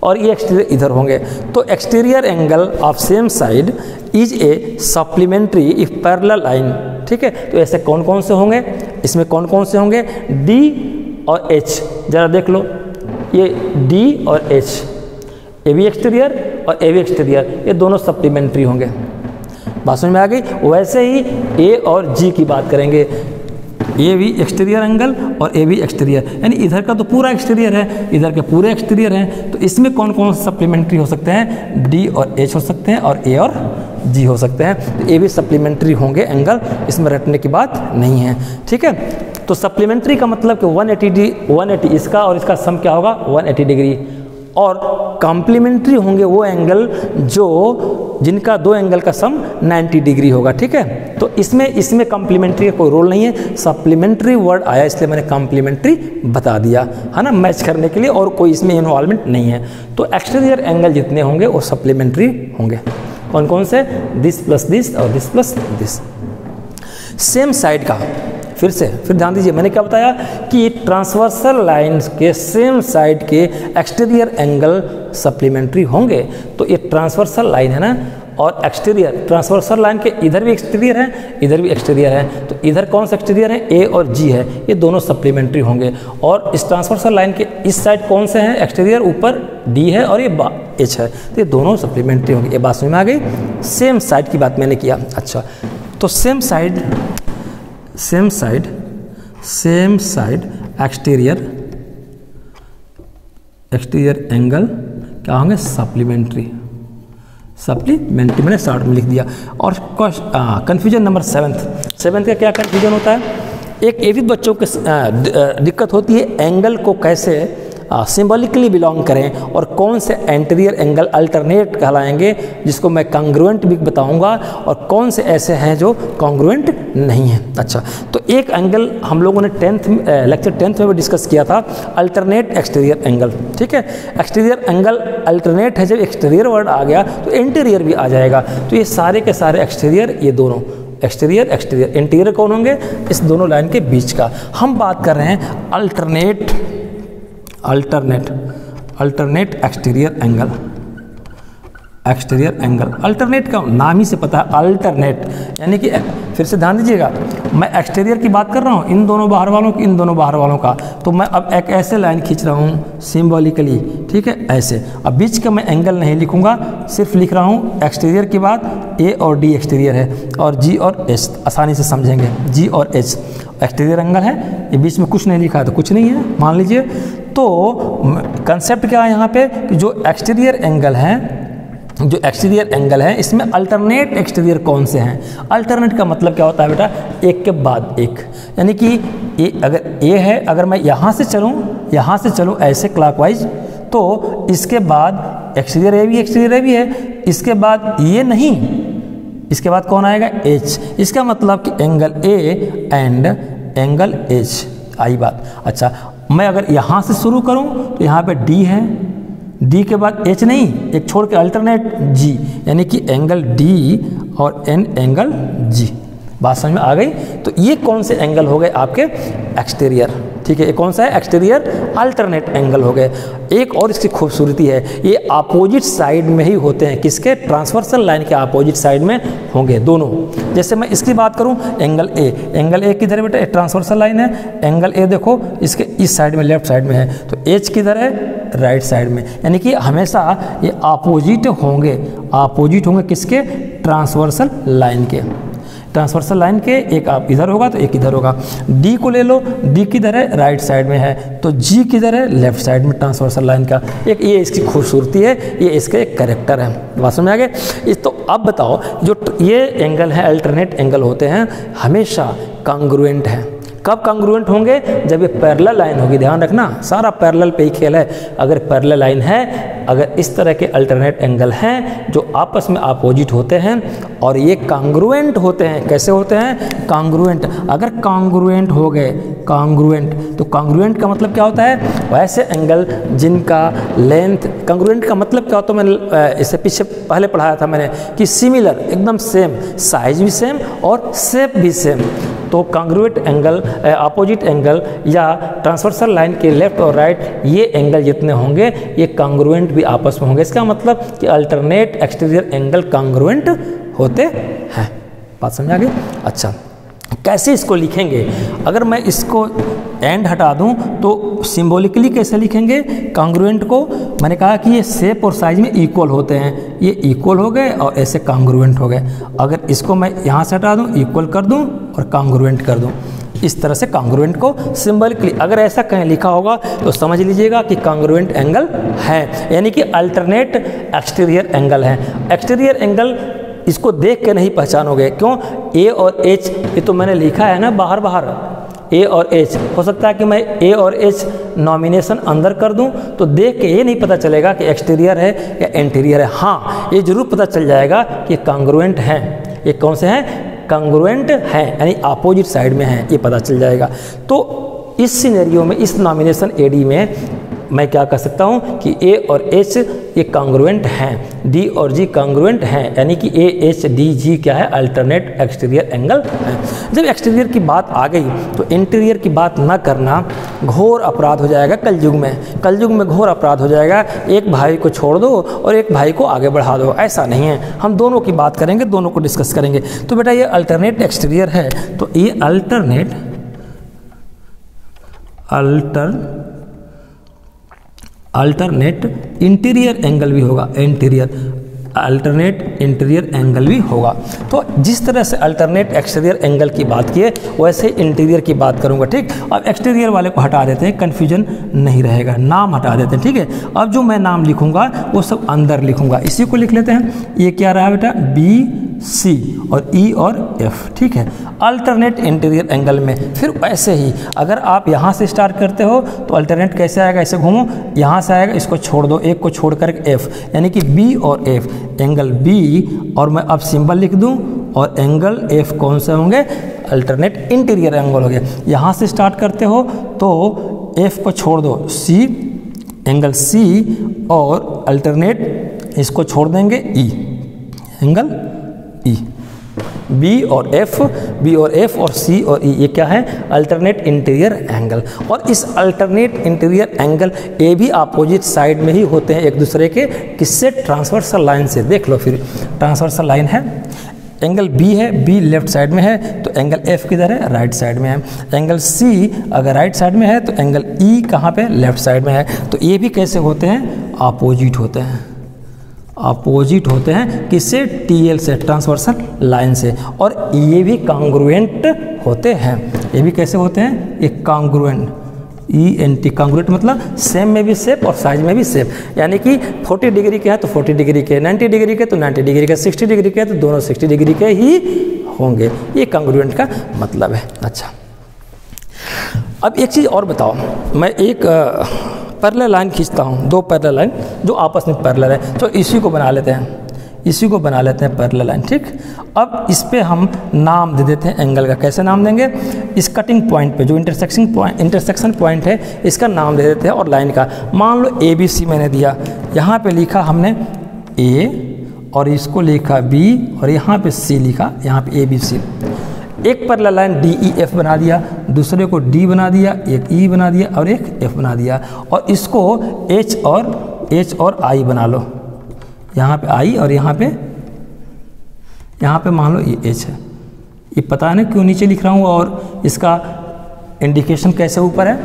और ये एक्सटीरियर इधर होंगे, तो exterior angle of same side is a supplementary if parallel line. ठीक है, तो ऐसे कौन कौन से होंगे, इसमें कौन कौन से होंगे, डी और एच, जरा देख लो, ये डी और एच, ए बी एक्सटीरियर और ए बी एक्सटीरियर, ये दोनों सप्लीमेंट्री होंगे। बात समझ में आ गई। वैसे ही ए और जी की बात करेंगे, ए बी एक्सटीरियर एंगल और ए बी एक्सटीरियर, यानी इधर का तो पूरा एक्सटीरियर है, इधर के पूरे एक्सटीरियर हैं, तो इसमें कौन कौन से सप्लीमेंट्री हो सकते हैं, डी और एच हो सकते हैं और ए और जी हो सकते हैं। तो ए भी सप्लीमेंट्री होंगे एंगल, इसमें रटने की बात नहीं है। ठीक है, तो सप्लीमेंट्री का मतलब कि 180 इसका और इसका सम क्या होगा 180 डिग्री, और कॉम्प्लीमेंट्री होंगे वो एंगल जिनका दो एंगल का सम 90 डिग्री होगा। ठीक है, तो इसमें कॉम्प्लीमेंट्री का कोई रोल नहीं है, सप्लीमेंट्री वर्ड आया इसलिए मैंने कॉम्प्लीमेंट्री बता दिया है ना, मैच करने के लिए, और कोई इसमें इन्वॉल्वमेंट नहीं है। तो एक्सटीरियर एंगल जितने होंगे वो सप्लीमेंट्री होंगे। कौन कौन से, दिस प्लस दिस और this plus this. Same side का फिर ध्यान दीजिए, मैंने क्या बताया कि ट्रांसवर्सल लाइंस के सेम साइड के एक्सटीरियर एंगल सप्लीमेंट्री होंगे। तो ये ट्रांसवर्सल लाइन है ना, और एक्सटीरियर, ट्रांसवर्सल लाइन के इधर भी एक्सटीरियर है, इधर भी एक्सटीरियर है, तो इधर कौन सा एक्सटीरियर है, ए और जी है, ये दोनों सप्लीमेंट्री होंगे। और इस ट्रांसवर्सल लाइन के इस साइड कौन से हैं एक्सटीरियर, ऊपर डी है और ये एच है, तो ये दोनों सप्लीमेंट्री होंगे। ये बात समझ में आ गई, सेम साइड की बात मैंने किया। अच्छा, तो सेम साइड एक्सटीरियर एंगल क्या होंगे, सप्लीमेंट्री मैंने शॉर्ट में लिख दिया। और कन्फ्यूजन नंबर सेवन्थ का क्या कन्फ्यूजन होता है, एक ये भी बच्चों के दिक्कत होती है, एंगल को कैसे सिंबॉलिकली बिलोंग करें और कौन से एंटीरियर एंगल अल्टरनेट कहलाएंगे, जिसको मैं कॉन्ग्रुएंट भी बताऊंगा, और कौन से ऐसे हैं जो कॉन्ग्रुएंट नहीं है। अच्छा, तो एक एंगल हम लोगों ने लेक्चर 10th में भी डिस्कस किया था, अल्टरनेट एक्सटीरियर एंगल। ठीक है, एक्सटीरियर एंगल अल्टरनेट है, जब एक्सटीरियर वर्ड आ गया तो इंटीरियर भी आ जाएगा, तो ये सारे के सारे एक्सटीरियर, ये दोनों एक्सटीरियर एक्सटीरियर, इंटीरियर कौन होंगे, इस दोनों लाइन के बीच का। हम बात कर रहे हैं alternate exterior angle. Exterior angle, alternate का नाम ही से पता है, अल्टरनेट यानी कि, फिर से ध्यान दीजिएगा, मैं एक्सटीरियर की बात कर रहा हूँ, इन दोनों बाहर वालों की, इन दोनों बाहर वालों का, तो मैं अब एक ऐसे लाइन खींच रहा हूँ सिंबॉलिकली, ठीक है, ऐसे। अब बीच का मैं एंगल नहीं लिखूंगा, सिर्फ लिख रहा हूँ एक्सटीरियर के बाद ए और डी एक्सटीरियर है, और जी और एच, आसानी से समझेंगे, जी और एच एक्सटीरियर एंगल है, ये बीच में कुछ नहीं लिखा है तो कुछ नहीं है, मान लीजिए। तो कंसेप्ट क्या है यहाँ पे कि जो एक्सटीरियर एंगल है इसमें अल्टरनेट एक्सटीरियर कौन से हैं। अल्टरनेट का मतलब क्या होता है बेटा, एक के बाद एक, यानी कि अगर ए है, अगर मैं यहाँ से चलूँ ऐसे क्लॉकवाइज, तो इसके बाद एक्सटीरियर ए भी है, इसके बाद ये नहीं, इसके बाद कौन आएगा, एच। इसका मतलब कि angle A and angle H, आई बात। अच्छा, मैं अगर यहाँ से शुरू करूँ तो यहाँ पे डी है, डी के बाद एच नहीं, एक छोड़ के अल्टरनेट जी, यानी कि एंगल डी और एन एंगल जी। बात समझ में आ गई। तो ये कौन से एंगल हो गए आपके, एक्सटीरियर, ठीक है, ये कौन सा है, एक्सटीरियर अल्टरनेट एंगल हो गए। एक और इसकी खूबसूरती है, ये अपोजिट साइड में ही होते हैं, किसके, ट्रांसवर्सल लाइन के अपोजिट साइड में होंगे दोनों। जैसे मैं इसकी बात करूं, एंगल ए किधर है बेटा, ट्रांसवर्सल लाइन है, एंगल ए देखो इसके इस साइड में, लेफ्ट साइड में है, तो एच किधर है, राइट साइड में, यानी कि हमेशा ये अपोजिट होंगे किसके, ट्रांसवर्सल लाइन के। ट्रांसवर्सल लाइन के एक आप इधर होगा तो एक इधर होगा। डी को ले लो, डी किधर है, राइट साइड में है, तो जी किधर है, लेफ्ट साइड में ट्रांसवर्सल लाइन का। एक ये इसकी खूबसूरती है, ये इसका एक कैरेक्टर है। बात समझ में आ गए। इस तो अब बताओ, जो ये एंगल है, अल्टरनेट एंगल होते हैं, हमेशा कांग्रुएंट है। कब कांग्रुएंट होंगे, जब ये पैरेलल लाइन होगी, ध्यान रखना, सारा पैरेलल पे ही खेल है। अगर पैरेलल लाइन है, अगर इस तरह के अल्टरनेट एंगल हैं जो आपस में अपोजिट होते हैं और ये कांग्रुएंट होते हैं, कैसे होते हैं, कांग्रुएंट। अगर कांग्रुएंट हो गए, तो कांग्रुएंट का मतलब क्या होता है, वैसे एंगल जिनका लेंथ, कांग्रुएंट का मतलब क्या होता है, मैंने इससे पीछे पहले पढ़ाया था मैंने कि सिमिलर, एकदम सेम, साइज भी सेम और शेप भी सेम। तो कांग्रुएंट एंगल, अपोजिट एंगल या ट्रांसवर्सल लाइन के लेफ्ट और राइट, ये एंगल जितने होंगे ये कांग्रुएंट भी आपस में होंगे। इसका मतलब कि अल्टरनेट एक्सटीरियर एंगल कांग्रुएंट होते हैं। बात समझ आ गई। अच्छा, कैसे इसको लिखेंगे, अगर मैं इसको एंड हटा दूं तो सिंबॉलिकली कैसे लिखेंगे कांग्रुएंट को, मैंने कहा कि ये शेप और साइज में इक्वल होते हैं, ये इक्वल हो गए और ऐसे कांग्रुएंट हो गए। अगर इसको मैं यहाँ से हटा दूं, इक्वल कर दूं और कांग्रुएंट कर दूं, इस तरह से कांग्रुएंट को सिंबॉलिकली अगर ऐसा कहीं लिखा होगा तो समझ लीजिएगा कि कांग्रुएंट एंगल है, यानी कि अल्टरनेट एक्सटीरियर एंगल है। एक्सटीरियर एंगल इसको देख के नहीं पहचानोगे, क्यों, ए और एच ये तो मैंने लिखा है ना बाहर बाहर, ए और एच। हो सकता है कि मैं ए और एच नॉमिनेशन अंदर कर दूं तो देख के ये नहीं पता चलेगा कि एक्सटीरियर है या इंटीरियर है। हाँ, ये जरूर पता चल जाएगा कि कांग्रुएंट हैं, ये कौन से हैं, कांग्रुएंट हैं, यानी अपोजिट साइड में हैं, ये पता चल जाएगा। तो इस सिनेरियो में, इस नॉमिनेशन एडी में मैं क्या कह सकता हूँ कि ए और एच ये कांग्रुएंट हैं, डी और जी कांग्रुएंट हैं, यानी कि ए एच डी जी क्या है, अल्टरनेट एक्सटीरियर एंगल है। जब एक्सटीरियर की बात आ गई तो इंटीरियर की बात ना करना घोर अपराध हो जाएगा कलयुग में। कलयुग में घोर अपराध हो जाएगा, एक भाई को छोड़ दो और एक भाई को आगे बढ़ा दो, ऐसा नहीं है। हम दोनों की बात करेंगे, दोनों को डिस्कस करेंगे। तो बेटा ये अल्टरनेट एक्सटीरियर है, तो ये अल्टरनेट इंटीरियर एंगल भी होगा, अल्टरनेट इंटीरियर एंगल भी होगा। तो जिस तरह से अल्टरनेट एक्सटीरियर एंगल की बात किए वैसे इंटीरियर की बात करूंगा, ठीक। अब एक्सटीरियर वाले को हटा देते हैं, कन्फ्यूजन नहीं रहेगा, नाम हटा देते हैं, ठीक है। अब जो मैं नाम लिखूंगा वो सब अंदर लिखूंगा, इसी को लिख लेते हैं। ये क्या रहा बेटा, बी सी और ई और एफ, ठीक है, अल्टरनेट इंटीरियर एंगल में। फिर ऐसे ही अगर आप यहाँ से स्टार्ट करते हो तो अल्टरनेट कैसे आएगा, ऐसे घूमो, यहाँ से आएगा, इसको छोड़ दो, एक को छोड़ कर एफ, यानी कि बी और एफ, एंगल बी, और मैं अब सिंबल लिख दूँ और एंगल एफ कौन से होंगे, अल्टरनेट इंटीरियर एंगल हो गया। यहाँ से स्टार्ट करते हो तो एफ को छोड़ दो, सी, एंगल सी, और अल्टरनेट इसको छोड़ देंगे ई, एंगल ई। बी और एफ और सी और ई, ये क्या है? Alternate interior angle. और इस अल्टरनेट इंटीरियर एंगल ए भी अपोजिट साइड में ही होते हैं एक दूसरे के, किससे? ट्रांसवर्सल लाइन से। देख लो फिर, ट्रांसवर्सल लाइन है, एंगल बी है, बी लेफ्ट साइड में है, तो एंगल एफ किधर है? राइट साइड में है। एंगल सी अगर राइट साइड में है तो एंगल ई कहाँ पे? लेफ्ट साइड में है। तो ये भी कैसे होते हैं? अपोजिट होते हैं। अपोजिट होते हैं किससे? टीएल से, ट्रांसवर्सल लाइन से। और ये भी कांग्रुएंट होते हैं। ये भी कैसे होते हैं? ये कांग्रुएंट, ENT, कांग्रुएंट मतलब सेम में भी सेप और साइज में भी सेप। यानी कि 40 डिग्री के हैं तो 40 डिग्री के, 90 डिग्री के तो 90 डिग्री के, 60 डिग्री के तो दोनों 60 डिग्री के ही होंगे। ये कांग्रुएंट का मतलब है। अच्छा, अब एक चीज़ और बताओ, मैं एक पैरेलल लाइन खींचता हूँ, दो पैरेलल लाइन जो आपस में पैरेलल है, तो इसी को बना लेते हैं, इसी को बना लेते हैं पैरेलल लाइन। ठीक, अब इस पे हम नाम दे देते हैं एंगल का। कैसे नाम देंगे? इस कटिंग पॉइंट पे जो इंटरसेक्शन पॉइंट है, इसका नाम दे देते हैं और लाइन का। मान लो ABC मैंने दिया, यहाँ पे लिखा हमने A और इसको लिखा B और यहाँ पे C लिखा, यहाँ पे ABC। एक पैरेलल लाइन DEF बना दिया, दूसरे को D बना दिया, एक E बना दिया और एक F बना दिया, और इसको H और I बना लो। यहाँ पे I और यहाँ पे मान लो ये H है। ये पता नहीं क्यों नीचे लिख रहा हूँ, और इसका इंडिकेशन कैसे ऊपर है?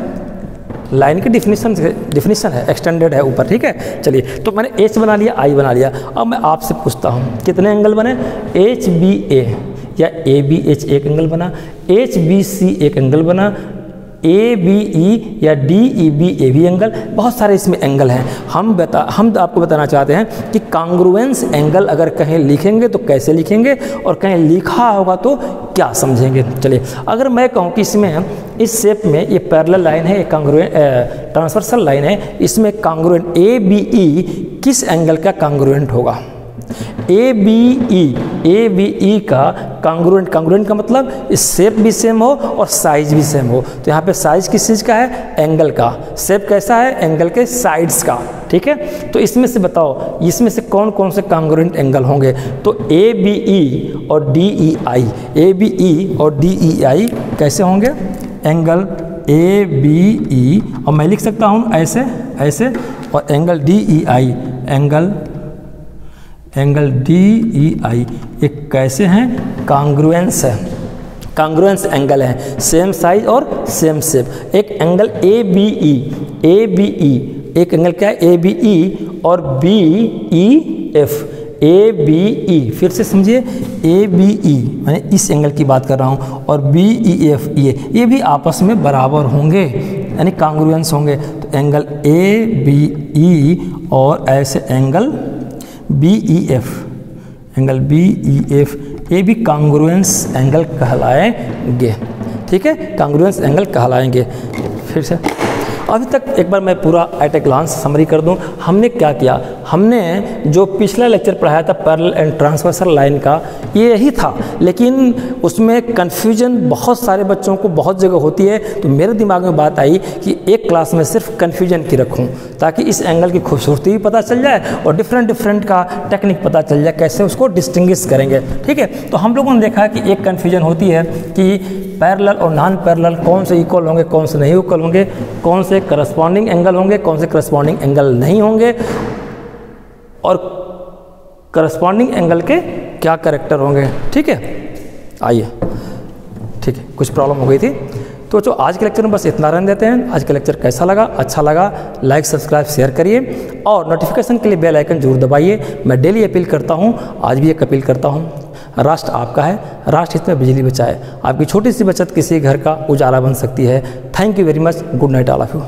लाइन की डिफिनीशन है, एक्सटेंडेड है ऊपर। ठीक है, चलिए, तो मैंने H बना लिया, I बना लिया। अब मैं आपसे पूछता हूँ कितने एंगल बने? HBA या ABH एक एंगल बना, HBC एक एंगल बना, ABE या DEB ये भी एंगल, बहुत सारे इसमें एंगल हैं। हम आपको बताना चाहते हैं कि कांग्रुएंस एंगल अगर कहीं लिखेंगे तो कैसे लिखेंगे, और कहीं लिखा होगा तो क्या समझेंगे। चलिए, अगर मैं कहूँ कि इसमें इस शेप में ये पैरेलल लाइन है, ये ट्रांसवर्सल लाइन है, इसमें कांग्रुएंट ABE किस एंगल का कांग्रुएंट होगा? ABE का कांग्रुएंट का मतलब इस शेप भी सेम हो और साइज भी सेम हो। तो यहाँ पे साइज किस चीज़ का है? एंगल का। शेप कैसा है? एंगल के साइड्स का। ठीक है, तो इसमें से बताओ, इसमें से कौन कौन से कांग्रुएंट एंगल होंगे? तो ABE और DEI, ABE और DEI कैसे होंगे? एंगल ABE, और मैं लिख सकता हूँ ऐसे ऐसे, और एंगल DEI, एंगल DEI ये कैसे हैं? कांग्रुएंस है, कांग्रुएंस एंगल है, सेम साइज और सेम शेप। एक एंगल ABE, एक एंगल क्या है? ABE और BEF, ABE, फिर से समझिए, ABE मैंने इस एंगल की बात कर रहा हूँ, और BEF ये भी आपस में बराबर होंगे, यानी कांग्रुएंस होंगे। तो एंगल ABE और ऐसे एंगल BEF, एंगल BEF ये भी कांग्रुएंस एंगल कहलाएंगे। ठीक है, कांग्रुएंस एंगल कहलाएंगे। फिर से अभी तक एक बार मैं पूरा एट ए ग्लांस समरी कर दूं। हमने क्या किया? हमने जो पिछला लेक्चर पढ़ाया था पैरेलल एंड ट्रांसवर्सल लाइन का, ये यही था, लेकिन उसमें कन्फ्यूजन बहुत सारे बच्चों को बहुत जगह होती है। तो मेरे दिमाग में बात आई कि एक क्लास में सिर्फ कन्फ्यूजन की रखूं, ताकि इस एंगल की खूबसूरती भी पता चल जाए और डिफरेंट का टेक्निक पता चल जाए, कैसे उसको डिस्टिंग्विश करेंगे। ठीक है, तो हम लोगों ने देखा कि एक कन्फ्यूजन होती है कि पैरेलल और नॉन पैरेलल कौन से इक्वल होंगे, कौन से नहीं इक्वल होंगे, कौन से करस्पॉन्डिंग एंगल होंगे, कौन से करस्पॉन्डिंग एंगल नहीं होंगे, और करस्पॉन्डिंग एंगल के क्या कैरेक्टर होंगे। ठीक है, आइए, ठीक है, कुछ प्रॉब्लम हो गई थी, तो जो आज के लेक्चर में बस इतना रहने देते हैं। आज का लेक्चर कैसा लगा? अच्छा लगा, लाइक सब्सक्राइब शेयर करिए, और नोटिफिकेशन के लिए बेल आइकन जरूर दबाइए। मैं डेली अपील करता हूँ, आज भी एक अपील करता हूँ, राष्ट्र आपका है, राष्ट्र हित में बिजली बचाए। आपकी छोटी सी बचत किसी घर का उजाला बन सकती है। Thank you very much, good night all of you.